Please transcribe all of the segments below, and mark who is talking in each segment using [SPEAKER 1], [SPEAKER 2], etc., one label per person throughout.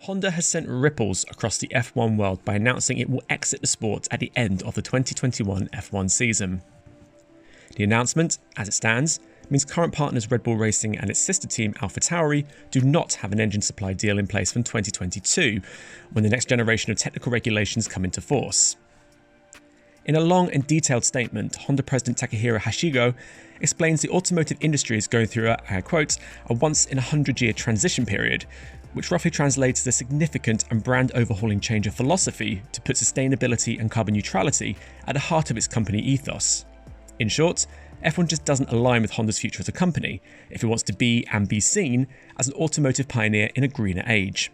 [SPEAKER 1] Honda has sent ripples across the F1 world by announcing it will exit the sport at the end of the 2021 F1 season. The announcement, as it stands, means current partners Red Bull Racing and its sister team Alpha Tauri do not have an engine supply deal in place from 2022, when the next generation of technical regulations come into force. In a long and detailed statement, Honda President Takahiro Hashigo explains the automotive industry is going through I quote, a once-in-a-100-year transition period, which roughly translates as a significant and brand-overhauling change of philosophy to put sustainability and carbon neutrality at the heart of its company ethos. In short, F1 just doesn't align with Honda's future as a company if it wants to be and be seen as an automotive pioneer in a greener age.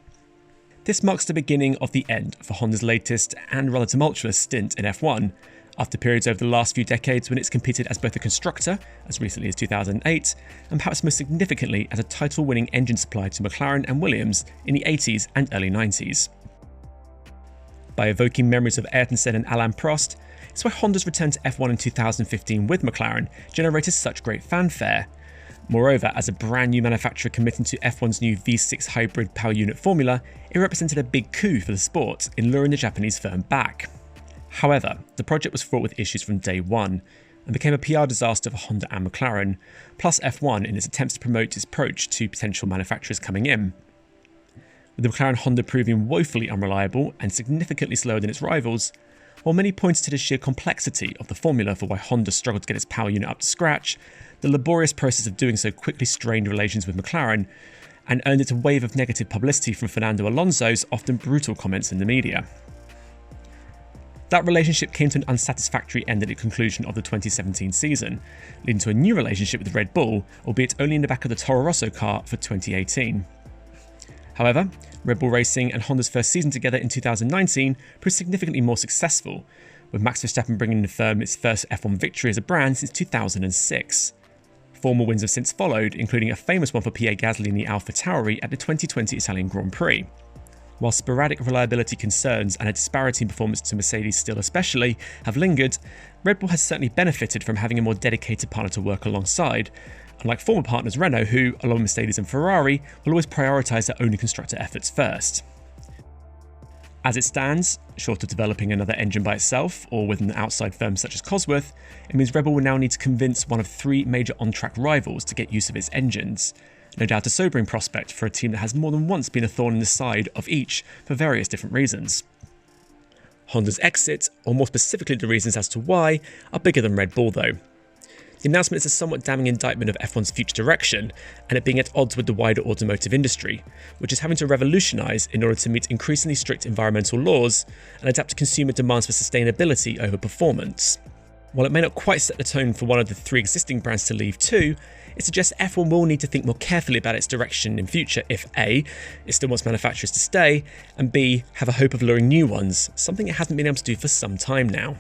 [SPEAKER 1] This marks the beginning of the end for Honda's latest and rather tumultuous stint in F1, after periods over the last few decades when it's competed as both a constructor, as recently as 2008, and perhaps most significantly as a title-winning engine supplier to McLaren and Williams in the 80s and early 90s. By evoking memories of Ayrton Senna and Alain Prost, it's why Honda's return to F1 in 2015 with McLaren generated such great fanfare. Moreover, as a brand new manufacturer committing to F1's new V6 hybrid power unit formula, it represented a big coup for the sport in luring the Japanese firm back. However, the project was fraught with issues from day one and became a PR disaster for Honda and McLaren, plus F1 in its attempts to promote its approach to potential manufacturers coming in. With the McLaren Honda proving woefully unreliable and significantly slower than its rivals, while many pointed to the sheer complexity of the formula for why Honda struggled to get its power unit up to scratch, the laborious process of doing so quickly strained relations with McLaren and earned it a wave of negative publicity from Fernando Alonso's often brutal comments in the media. That relationship came to an unsatisfactory end at the conclusion of the 2017 season, leading to a new relationship with Red Bull, albeit only in the back of the Toro Rosso car for 2018. However, Red Bull Racing and Honda's first season together in 2019 proved significantly more successful, with Max Verstappen bringing the firm its first F1 victory as a brand since 2006. 4 more wins have since followed, including a famous one for Pierre Gasly in the Alpha Tauri at the 2020 Italian Grand Prix. While sporadic reliability concerns and a disparity in performance to Mercedes still especially have lingered, Red Bull has certainly benefited from having a more dedicated partner to work alongside, unlike former partners Renault who, along with Mercedes and Ferrari, will always prioritise their own constructor efforts first. As it stands, short of developing another engine by itself or with an outside firm such as Cosworth, it means Red Bull will now need to convince one of 3 major on-track rivals to get use of its engines. No doubt a sobering prospect for a team that has more than once been a thorn in the side of each for various different reasons. Honda's exit, or more specifically the reasons as to why, are bigger than Red Bull though. The announcement is a somewhat damning indictment of F1's future direction and it being at odds with the wider automotive industry, which is having to revolutionise in order to meet increasingly strict environmental laws and adapt to consumer demands for sustainability over performance. While it may not quite set the tone for one of the 3 existing brands to leave too, it suggests F1 will need to think more carefully about its direction in future if A, it still wants manufacturers to stay, and B, have a hope of luring new ones, something it hasn't been able to do for some time now.